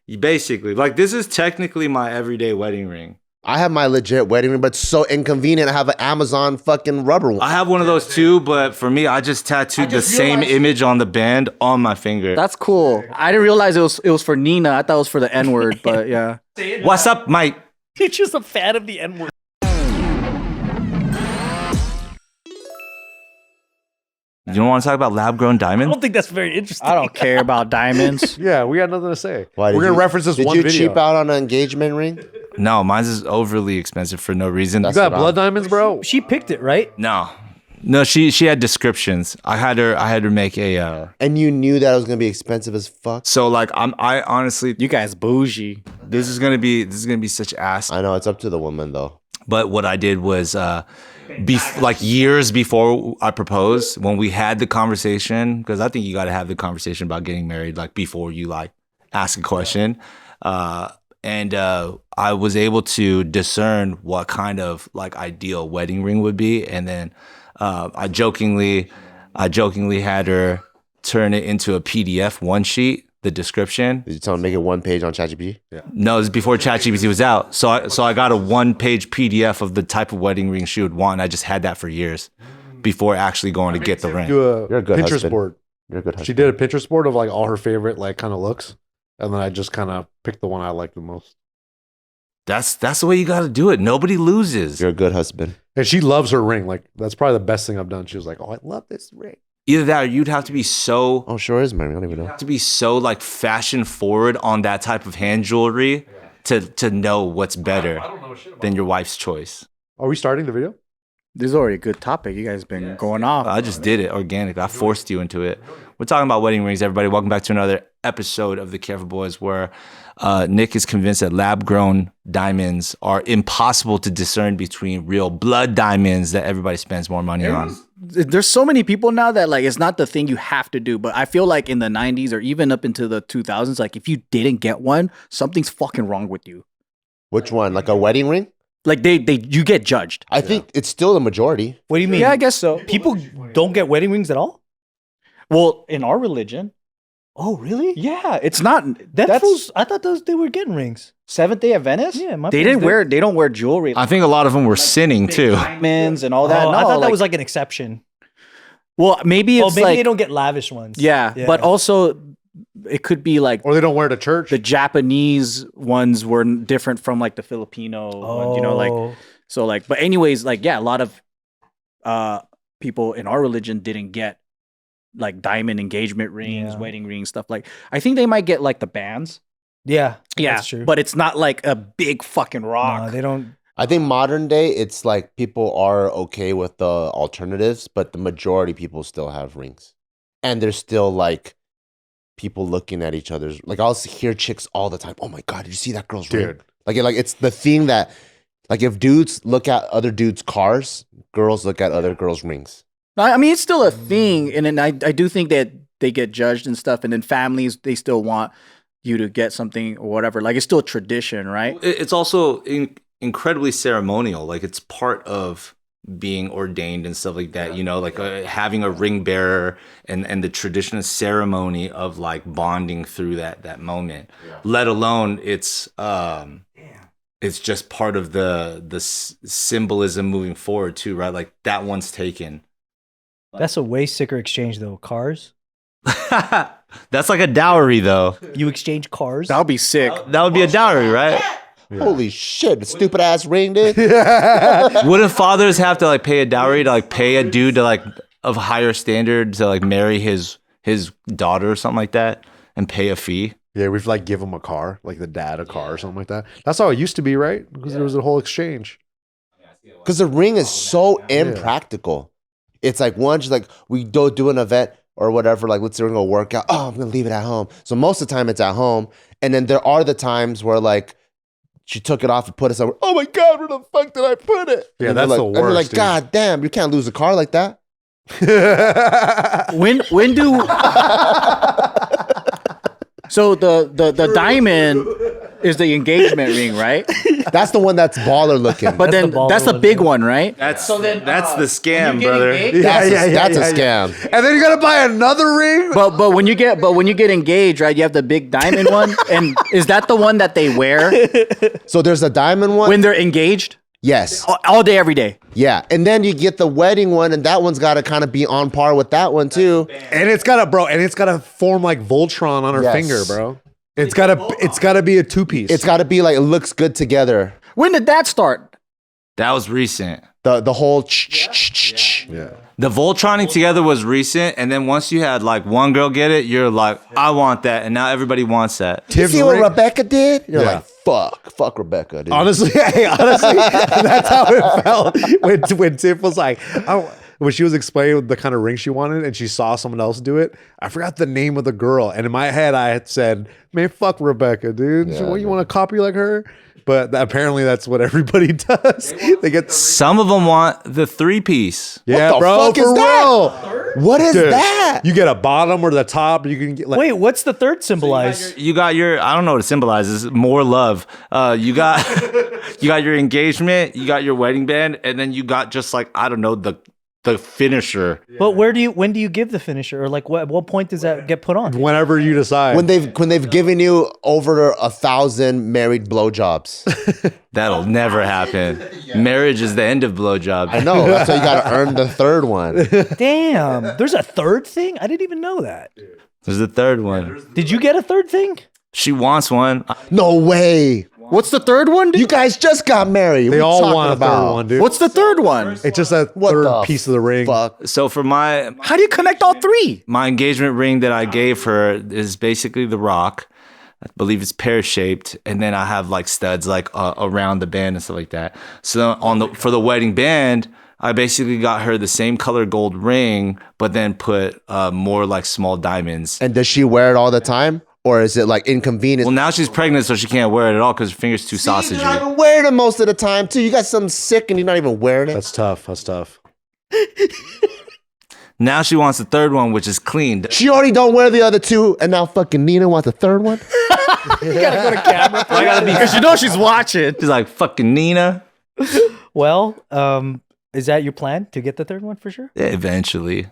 Basically, like this is technically my everyday wedding ring. I have my legit wedding ring, but it's so inconvenient. I have an Amazon fucking rubber one. I have one of those too, but for me, I just tattooed the same image on the band on my finger. That's cool. I didn't realize it was for Nina. I thought it was for the N-word, but yeah. What's up, Mike? You're just a fan of the N-word. You don't want to talk about lab-grown I diamonds? don't think that's very interesting. I don't care about diamonds. Yeah, we got nothing to say. Why, We're going to reference this one video. Did you cheap out on an engagement ring? No, mine's is overly expensive for no reason. You got blood diamonds, bro? She picked it, right? No, she had descriptions. I had her make a. And you knew that it was going to be expensive as fuck? So like I honestly, You guys bougie. this is gonna be such ass. I know, it's up to the woman though. But what I did was, like years before I proposed, when we had the conversation, because I think you got to have the conversation about getting married, like before you like ask a question. And I was able to discern what kind of like ideal wedding ring would be. And then I jokingly had her turn it into a PDF one sheet. The description. Did you tell him to make it one page on ChatGPT? Yeah. No, it was before ChatGPT was out. So I got a one-page PDF of the type of wedding ring she would want. And I just had that for years before actually going to get the ring. Do You're a good Pinterest husband. board. You're a good husband. She did a Pinterest board of like all her favorite like kind of looks, and then I just kind of picked the one I liked the most. That's the way you got to do it. Nobody loses. You're a good husband. And she loves her ring. Like that's probably the best thing I've done. She was like, "Oh, I love this ring." Either that, or you'd have to be so Oh, sure is my ring. I don't even know. like fashion forward on that type of hand jewelry to know what's better than your wife's choice. Are we starting the video? This is already a good topic. You guys been going off. I just did it organic. I forced you into it. We're talking about wedding rings, everybody. Welcome back to another episode of The Careful Boys, where Nick is convinced that lab-grown diamonds are impossible to discern between real blood diamonds that everybody spends more money on. There's so many people now that like it's not the thing you have to do, but I feel like in the 90s or even up into the 2000s, like if you didn't get one, something's fucking wrong with you. Which one? Like a wedding ring? Like you get judged. I think it's still the majority. What do you mean? Yeah, I guess so. People don't get wedding rings at all? Well, in our religion, Oh, really? yeah, it's not. That's I thought they were getting rings. Seventh Day Adventist. Yeah, my they parents didn't wear. They don't wear jewelry. I think a lot of them were sinning too. Diamonds and all that. Oh, No, I thought that like- was like an exception. Well, maybe it's maybe like they don't get lavish ones. Yeah, but also it could be like Or they don't wear it to church? the Japanese ones were different from like the Filipino ones, you know, like so like. But anyways, like yeah, a lot of people in our religion didn't get like diamond engagement rings, Yeah. wedding rings, stuff like. I think they might get like the bands. yeah, Yeah, that's true. but it's not like a big fucking rock. no, they don't. I think modern day, it's like people are okay with the alternatives, but the majority people still have rings. And there's still like people looking at each other's. Like I'll hear chicks all the time. Oh my God, did you see that girl's ring? Dude. Like it's the thing that, like if dudes look at other dudes' cars, girls look at other girls' rings. I mean, it's still a thing, and then I do think that they get judged and stuff, and then families they still want you to get something or whatever. Like it's still a tradition, right? It's also incredibly ceremonial. Like it's part of being ordained and stuff like that. You know, like having a ring bearer and the traditional ceremony of like bonding through that moment. Let alone it's just part of the symbolism moving forward too, right? Like that one's taken. That's a way sicker exchange though. Cars. That's like a dowry, though. You exchange cars. That would be sick. That would be a dowry, right? Yeah. Holy shit, stupid ass ring, dude. Wouldn't fathers have to like pay a dowry to like pay a dude to like of higher standard to like marry his daughter or something like that and pay a fee? Yeah, we've like give them a car, like the dad a car or something like that. That's how it used to be, right? Because there was a whole exchange. Because the ring is so impractical. It's like once like we go do an event or whatever, like let's say we're gonna work out. Oh, I'm gonna leave it at home. So most of the time it's at home. And then there are the times where like she took it off and put it somewhere. Oh my God, where the fuck did I put it? Yeah, and that's like, the and we're worst, like, dude. God damn, you can't lose a car like that. When do so the diamond is the engagement ring, right? That's the one that's baller looking. But That's then the baller that's the one, big yeah. one, right? That's the scam, brother. That's a scam. And then you gotta buy another ring. But when you get engaged, right? You have the big diamond one, and is that the one that they wear So there's a diamond one. when they're engaged? Yes. All day, every day. Yeah. And then you get the wedding one, and that one's got to kind of be on par with that one too. And it's gotta form like Voltron on her Yes. finger, bro. It's gotta be a 2-piece. It's got to be like it looks good together. When did that start? That was recent. The whole yeah. The Voltroning together was recent, and then once you had like one girl get it, you're like, I want that, and now everybody wants that. You Tibbs see what ring- Rebecca did? You're Yeah. like, fuck Rebecca, dude. Honestly, that's how it felt when Tiff was like, when she was explaining the kind of ring she wanted and she saw someone else do it. I forgot the name of the girl, and in my head I had said, "Man, fuck Rebecca, dude. Yeah, What, you want to copy like her?" But apparently that's what everybody does. They get Some of them want the 3-piece. yeah, the bro, fuck is for that? real. What is Dude, that? You get a bottom or the top. You can get like Wait, what's the third symbolize? You got your, I don't know what it symbolizes, more love. You got you got your engagement, you got your wedding band, and then you got just like, I don't know, the finisher. But when do you give the finisher, or like at what point does that get put on? whenever you decide. When they've given you over 1,000 married blowjobs. That'll never happen. Marriage is the end of blowjobs. I know. That's why you got to earn the third one. Damn, there's a third thing. I didn't even know that. There's the third one. Did you get a third thing? She wants one. No way. What's the third one? You guys just got married. they What all you want a talking third one, dude. What's the third one? It's just a What third the piece of the ring. Fuck. So for my How do you connect all three? engagement ring that I gave her is basically the rock. I believe it's pear-shaped, and then I have like studs like around the band and stuff like that. So for the wedding band, I basically got her the same color gold ring, but then put more like small diamonds. And does she wear it all the time? Or is it like inconvenient? Well, now she's pregnant, so she can't wear it at all because her finger's too You're not sausagey. even wearing it most of the time, too. You got something sick and you're not even wearing it. That's tough. That's tough. Now she wants the third one, which is clean. She already don't wear the other two, and now fucking Nina wants the third one? You gotta go to camera. I gotta be because you know she's watching. She's like, fucking Nina. Well, is that your plan to get the third one for sure? Yeah, eventually.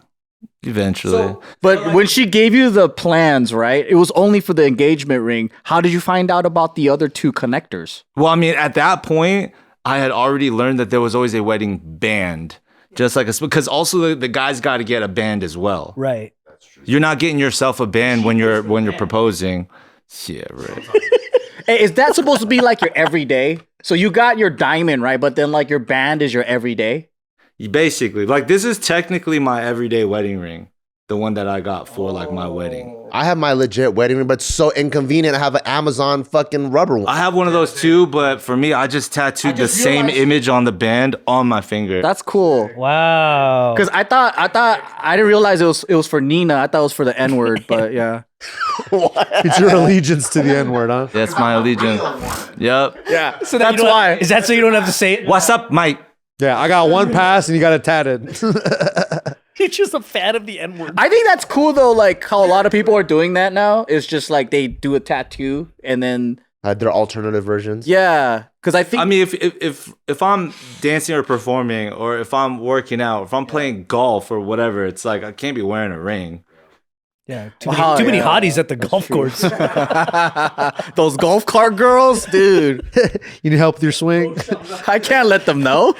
But when she gave you the plans, right? It was only for the engagement ring. How did you find out about the other two connectors? Well, I mean, at that point, I had already learned that there was always a wedding band. Just like because also the guys got to get a band as well. Right. You're not getting yourself a band when you're proposing. Yeah, right. Hey, is that supposed to be like your everyday? So you got your diamond, right? But then like your band is your everyday? Basically, like this is technically my everyday wedding ring. The one that I got for like my wedding. I have my legit wedding ring, but it's so inconvenient. I have an Amazon fucking rubber one. I have one of those too, but for me, I just tattooed the same image on the band on my finger. That's cool. Wow. Because I thought I didn't realize it was for Nina. I thought it was for the N word, but yeah. It's your allegiance to the N-word, huh? That's my allegiance. Yep. Yeah. So You that's don't- why. Is that so you don't have to say it? What's up, Mike? Yeah, I got one pass and you got it tatted. You're just a fan of the N word. I think that's cool though, like how a lot of people are doing that now. It's just like they do a tattoo and then Their alternative versions. yeah. Because I think I mean, if I'm dancing or performing, or if I'm working out, if I'm playing golf or whatever, it's like I can't be wearing a ring. Yeah. Wow, Too many yeah. hotties at the golf course. those golf cart girls, dude. You need help with your swing? I can't let them know.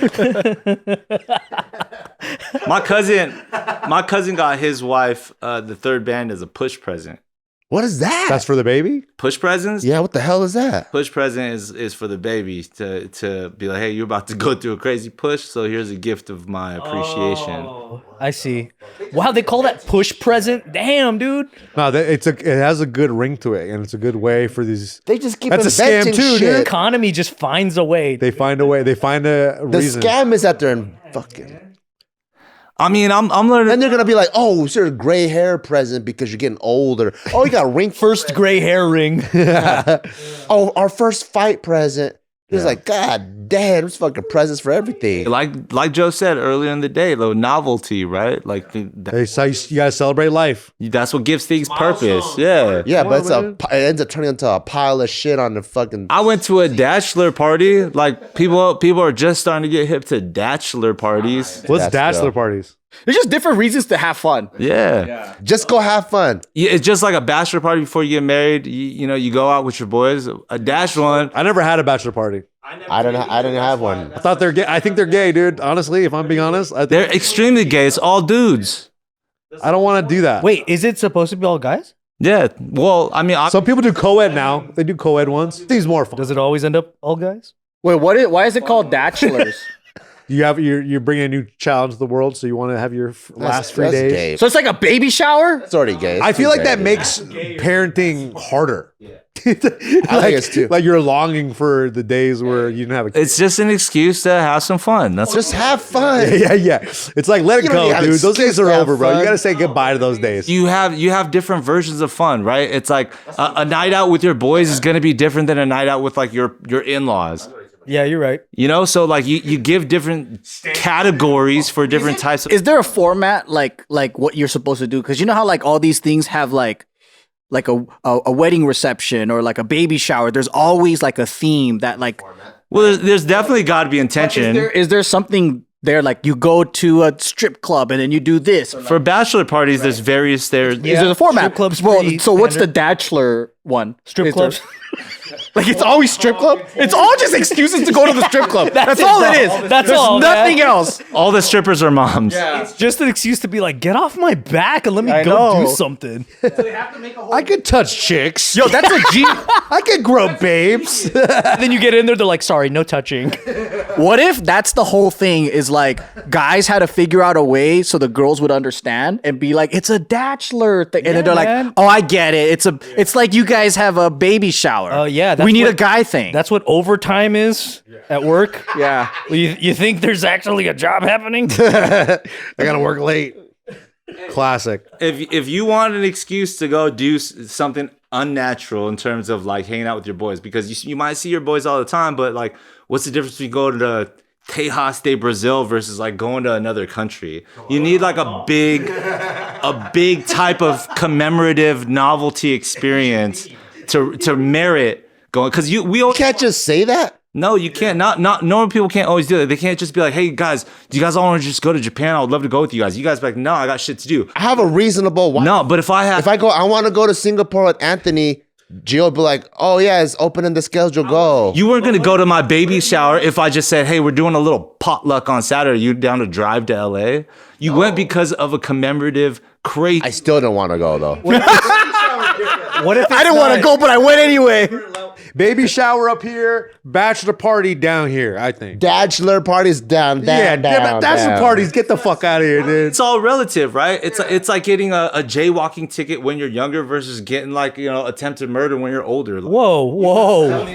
My cousin got his wife the third band as a push present. What is that? That's for the baby? Push presents? Yeah, what the hell is that? Push present is for the baby to be like, hey, you're about to go through a crazy push, so here's a gift of my appreciation. I see. Wow, they call that push present? Damn, dude. No, it has a good ring to it, and it's a good way for these. They just keep That's a scam inventing too, shit. dude. Economy just finds a way. They find a way. They find a The reason. scam is that they're in fucking. I mean, I'm learning. Then they're gonna be like, "Oh, it's your gray hair present because you're getting older." Oh, you got a ring First gray hair ring. Oh, our first fight present. It's like, God damn, there's fucking presents for everything. Like Joe said earlier in the day, though, novelty, right? Like So you gotta celebrate life. that's what gives things purpose. Yeah. Yeah, but it ends up turning into a pile of shit on the fucking. I went to a bachelor party. Like people are just starting to get hip to bachelor parties. What's That's bachelor dope. parties? There's just different reasons to have fun. Yeah. Just go have fun. Yeah, it's just like a bachelor party before you get married. You know, you go out with your boys. A dash one. I never had a bachelor party. I didn't have one. I thought they're gay. I think they're gay, dude. Honestly, if I'm being honest, They're extremely gay. It's all dudes. I don't want to do that. Wait, is it supposed to be all guys? Yeah. Well, I mean, Some people do co-ed now. They do co-ed ones. Seems more fun. Does it always end up all guys? Wait, why is it called bachelors? You're bringing a new child into the world, so you want to have your last 3 days. Gay. So it's like a baby shower? It's already gay. It's I feel too like that gay. makes parenting harder. I think it's too. Like you're longing for the days where you didn't have a kid. it's just an excuse to have some fun. That's Just have fun. Yeah. It's like let it You don't go, need to have dude. Those days excuse are to have over, bro. You fun. gotta say goodbye to those days. you have different versions of fun, right? It's like a night out with your boys is going to be different than a night out with like your in-laws. Yeah, you're right. You know, so like you give different categories for different types of. Is there a format like what you're supposed to do? Because you know how like all these things have like a wedding reception or like a baby shower. There's always like a theme that like. Well, there's definitely got to be intention. Is there something there like you go to a strip club and then you do this? For bachelor parties, there's various Is there a format? strip clubs Well, pretty so what's the standard. bachelor one? Strip Is there- clubs? Like it's always strip club. It's all just excuses to go to the strip club. That's all it is. That's There's all, nothing man. else. All the strippers are moms. It's just an excuse to be like, get off my back and let me I go do know. something. I could touch chicks. Yo, that's a G. I could grow babes. Then you get in there, they're like, sorry, no touching. What if that's the whole thing? Is like guys had to figure out a way so the girls would understand and be like, it's a bachelor thing, and then they're man. like, oh, I get it. It's like you guys have a baby shower. Oh, yeah, that's we need a what- guy thing. That's what overtime is at work. yeah. Well, you think there's actually a job happening? I gotta work late. Classic. If you want an excuse to go do something unnatural in terms of like hanging out with your boys, because you might see your boys all the time, but like, what's the difference between going to the Tejas de Brazil versus like going to another country? You need like a big type of commemorative novelty experience to merit going, because we all You can't just say that. no, you can't. Not normal people can't always do that. They can't just be like, hey guys, do you guys all want to just go to Japan? I would love to go with you guys. You guys be like, no, I got shit to do. I have a reasonable. No, but if I have If I go, I want to go to Singapore with Anthony. Gio would be like, oh yeah, it's open in the schedule. Go. you weren't gonna go to my baby shower if I just said, hey, we're doing a little potluck on Saturday. You down to drive to LA? You went because of a commemorative crazy. I still don't want to go though. What if I didn't want to go, but I went anyway. Baby shower up here, bachelor party down here, I think. Bachelor parties down. Yeah, bachelor down. parties. Get the fuck out of here, dude. It's all relative, right? It's like getting a jaywalking ticket when you're younger versus getting like, attempted murder when you're older. Whoa.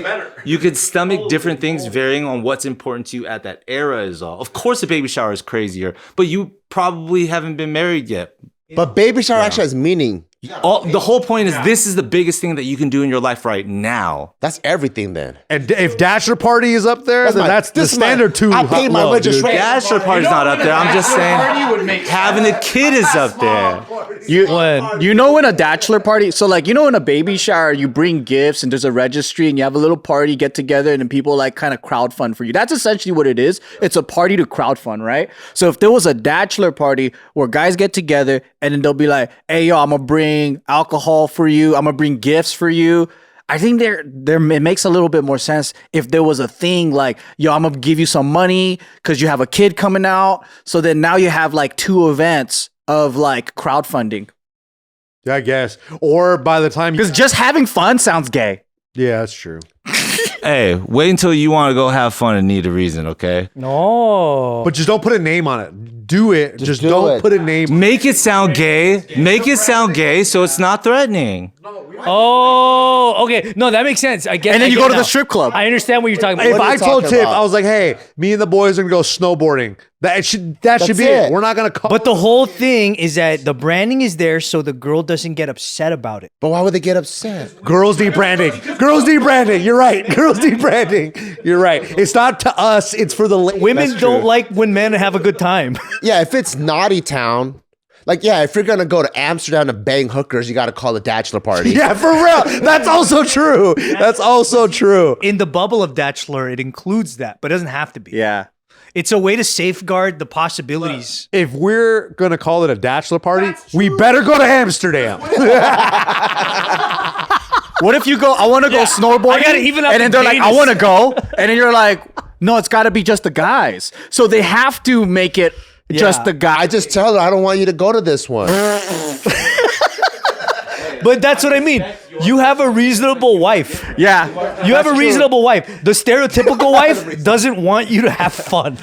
You could stomach different things varying on what's important to you at that era is all. Of course, a baby shower is crazier, but you probably haven't been married yet. But baby shower actually has meaning. The whole point is this is the biggest thing that you can do in your life right now. That's everything then. And if bachelor party is up there, then that's the this is my- standard too. I paid my low, dude. registration. Bachelor party's not up there. I'm just saying having a kid is up there. You know when a bachelor party, so like in a baby shower you bring gifts and there's a registry and you have a little party get together and then people like kind of crowdfund for you. That's essentially what it is. It's a party to crowdfund, right? So if there was a bachelor party where guys get together and then they'll be like, hey yo, I'm gonna bring alcohol for you, I'm gonna bring gifts for you. I think it makes a little bit more sense if there was a thing like, yo, I'm gonna give you some money because you have a kid coming out. So then now you have like 2 events of like crowdfunding. Yeah, I guess. Or by the time Because just having fun sounds gay. yeah, that's true. Hey, wait until you want to go have fun and need a reason, okay? No. But just don't put a name on it. Do it. Just do don't it. put a name. Make it sound gay. Make it sound gay so it's not threatening. Oh, okay. No, that makes sense. I get. And then I you get go it to the now. strip club. I understand what you're talking If about. are I you told talking Tip, about? I was like, "Hey, me and the boys are gonna go snowboarding." That should be it. it. We're not gonna call. But the whole thing is that the branding is there so the girl doesn't get upset about it. But why would they get upset? girls need branding. Girls need branding. You're right. Girls need branding. You're right. It's not to us. It's for the Women don't like when men have a good time. Yeah, if it's naughty town, like, yeah, if you're gonna go to Amsterdam to bang hookers, you got to call a bachelor party. Yeah, for real. That's also true. That's also true. In the bubble of Bachelor, it includes that, but it doesn't have to be. Yeah. It's a way to safeguard the possibilities. If we're gonna call it a bachelor party, we better go to Amsterdam. What if you go, I want to go snowboarding, I gotta even up and then the they're like, I gayness. want to go, and then you're like, no, it's got to be just the guys. So they have to make it just the guys. I just tell her I don't want you to go to this one. But that's what I mean. You have a reasonable wife. Yeah. You have a reasonable wife. The stereotypical wife doesn't want you to have fun.